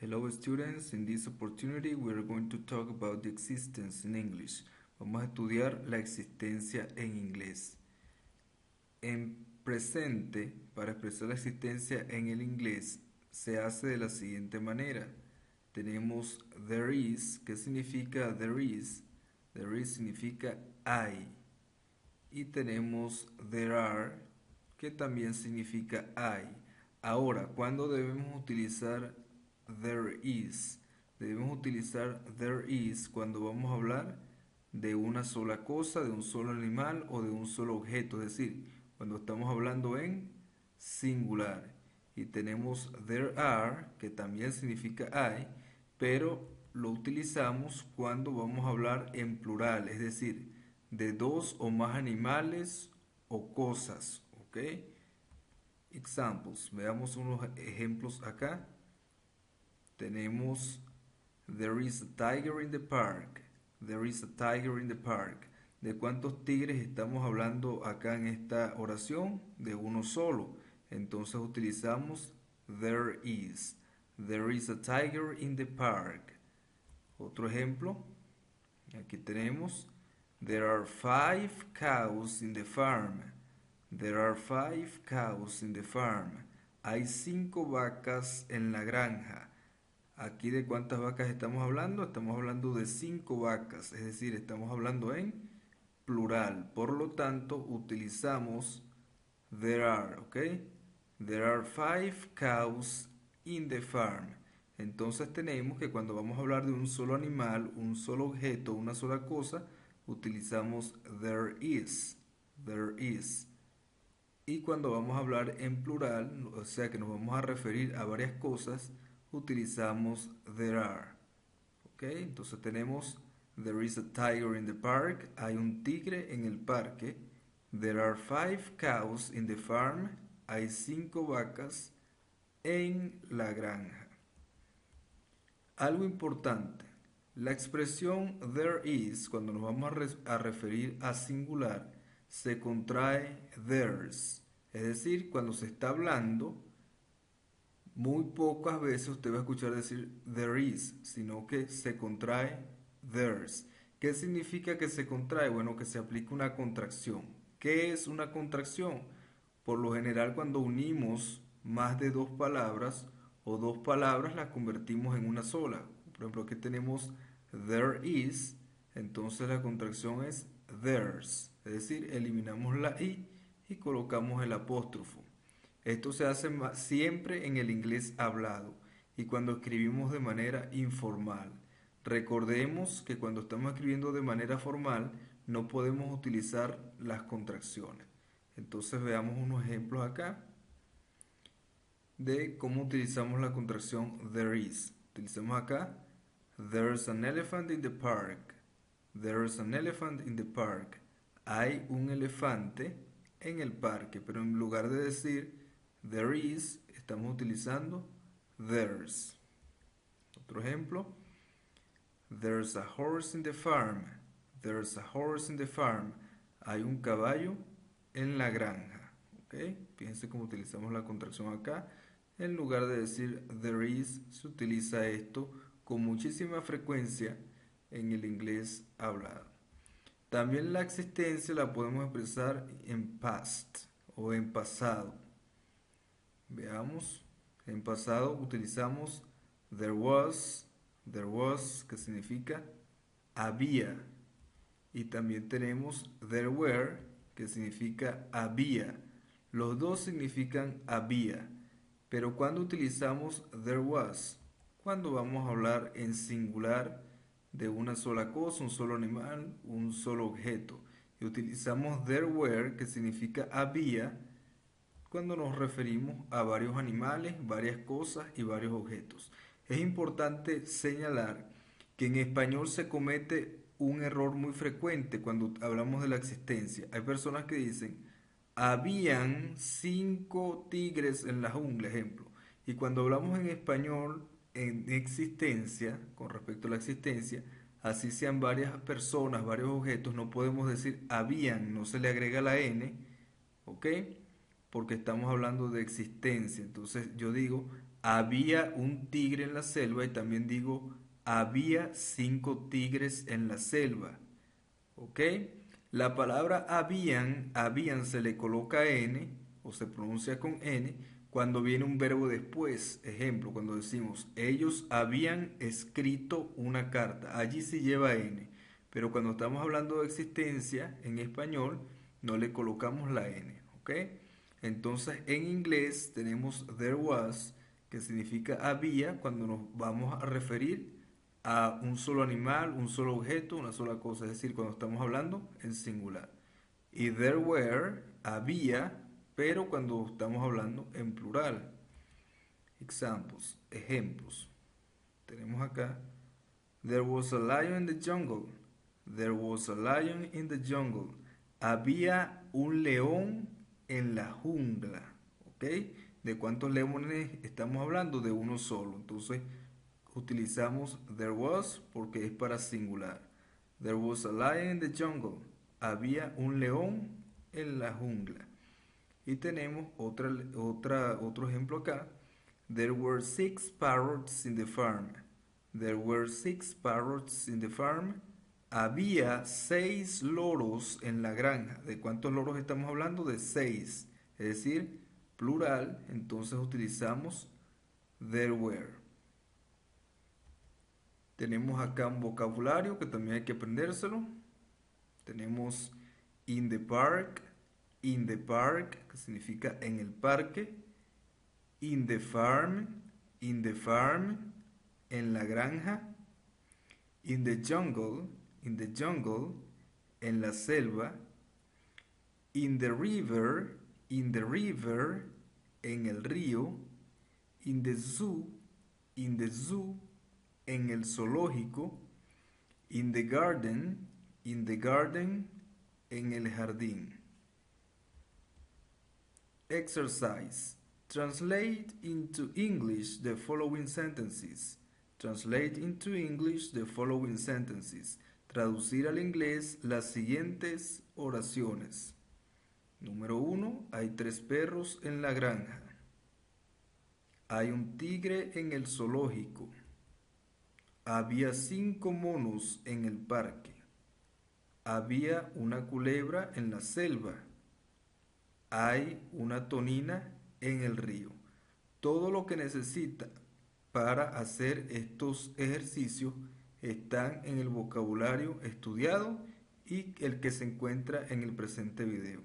Hello students, in this opportunity we are going to talk about the existence in English. Vamos a estudiar la existencia en inglés. En presente, para expresar la existencia en el inglés, se hace de la siguiente manera. Tenemos there is, ¿qué significa there is? There is significa hay. Y tenemos there are, que también significa hay. Ahora, ¿cuándo debemos utilizar there is? Debemos utilizar there is cuando vamos a hablar de una sola cosa, de un solo animal o de un solo objeto, es decir, cuando estamos hablando en singular. Y tenemos there are, que también significa hay, pero lo utilizamos cuando vamos a hablar en plural, es decir, de dos o más animales o cosas, ¿ok? Examples, veamos unos ejemplos acá. Tenemos there is a tiger in the park. There is a tiger in the park. ¿De cuántos tigres estamos hablando acá en esta oración? De uno solo. Entonces utilizamos there is. There is a tiger in the park. Otro ejemplo. Aquí tenemos there are 5 cows in the farm. There are 5 cows in the farm. Hay 5 vacas en la granja. Aquí de cuántas vacas estamos hablando. Estamos hablando de 5 vacas, es decir, estamos hablando en plural. Por lo tanto, utilizamos there are, ¿ok? There are 5 cows in the farm. Entonces tenemos que cuando vamos a hablar de un solo animal, un solo objeto, una sola cosa, utilizamos there is. There is. Y cuando vamos a hablar en plural, o sea que nos vamos a referir a varias cosas, utilizamos there are. ¿Ok? Entonces tenemos there is a tiger in the park. Hay un tigre en el parque. There are 5 cows in the farm. Hay 5 vacas en la granja. Algo importante. La expresión there is, cuando nos vamos a referir a singular, se contrae theirs. Es decir, cuando se está hablando, muy pocas veces usted va a escuchar decir there is, sino que se contrae theirs. ¿Qué significa que se contrae? Bueno, que se aplica una contracción. ¿Qué es una contracción? Por lo general, cuando unimos más de dos palabras o dos palabras las convertimos en una sola. Por ejemplo, aquí tenemos there is, entonces la contracción es theirs. Es decir, eliminamos la i y colocamos el apóstrofo. Esto se hace siempre en el inglés hablado y cuando escribimos de manera informal. Recordemos que cuando estamos escribiendo de manera formal no podemos utilizar las contracciones. Entonces veamos unos ejemplos acá de cómo utilizamos la contracción there is. Utilizamos acá there's an elephant in the park. There's an elephant in the park. Hay un elefante en el parque, pero en lugar de decir there is, estamos utilizando there's. Otro ejemplo. There's a horse in the farm. There's a horse in the farm. Hay un caballo en la granja. ¿Ok? Fíjense cómo utilizamos la contracción acá. En lugar de decir there is, se utiliza esto con muchísima frecuencia en el inglés hablado. También la existencia la podemos expresar en past o en pasado. Veamos, en pasado utilizamos there was, que significa había. Y también tenemos there were, que significa había. Los dos significan había. Pero cuando utilizamos there was, cuando vamos a hablar en singular de una sola cosa, un solo animal, un solo objeto. Y utilizamos there were, que significa había, cuando nos referimos a varios animales, varias cosas y varios objetos. Es importante señalar que en español se comete un error muy frecuente cuando hablamos de la existencia. Hay personas que dicen, habían 5 tigres en la jungla, ejemplo. Y cuando hablamos en español, en existencia, con respecto a la existencia, así sean varias personas, varios objetos, no podemos decir habían, no se le agrega la n, ¿ok? Porque estamos hablando de existencia. Entonces yo digo, había un tigre en la selva y también digo, había 5 tigres en la selva. ¿Ok? La palabra habían se le coloca N o se pronuncia con N cuando viene un verbo después. Ejemplo, cuando decimos, ellos habían escrito una carta. Allí sí lleva N. Pero cuando estamos hablando de existencia en español, no le colocamos la N. ¿Ok? Entonces, en inglés tenemos there was, que significa había, cuando nos vamos a referir a un solo animal, un solo objeto, una sola cosa, es decir, cuando estamos hablando en singular. Y there were, había, pero cuando estamos hablando en plural. Examples, ejemplos. Tenemos acá, there was a lion in the jungle. There was a lion in the jungle. Había un león en la jungla. ¿Ok? ¿De cuántos leones estamos hablando? De uno solo. Entonces, utilizamos there was porque es para singular. There was a lion in the jungle. Había un león en la jungla. Y tenemos otro ejemplo acá. There were 6 parrots in the farm. There were 6 parrots in the farm. Había 6 loros en la granja. ¿De cuántos loros estamos hablando? De 6. Es decir, plural. Entonces utilizamos there were. Tenemos acá un vocabulario que también hay que aprendérselo. Tenemos in the park, que significa en el parque. In the farm, en la granja. In the jungle, en la selva. In the river, en el río. In the zoo, en el zoológico. In the garden, en el jardín. Exercise. Translate into English the following sentences. Translate into English the following sentences. Traducir al inglés las siguientes oraciones. Número 1. Hay 3 perros en la granja. Hay un tigre en el zoológico. Había 5 monos en el parque. Había una culebra en la selva. Hay una tonina en el río. Todo lo que necesita para hacer estos ejercicios están en el vocabulario estudiado y el que se encuentra en el presente video.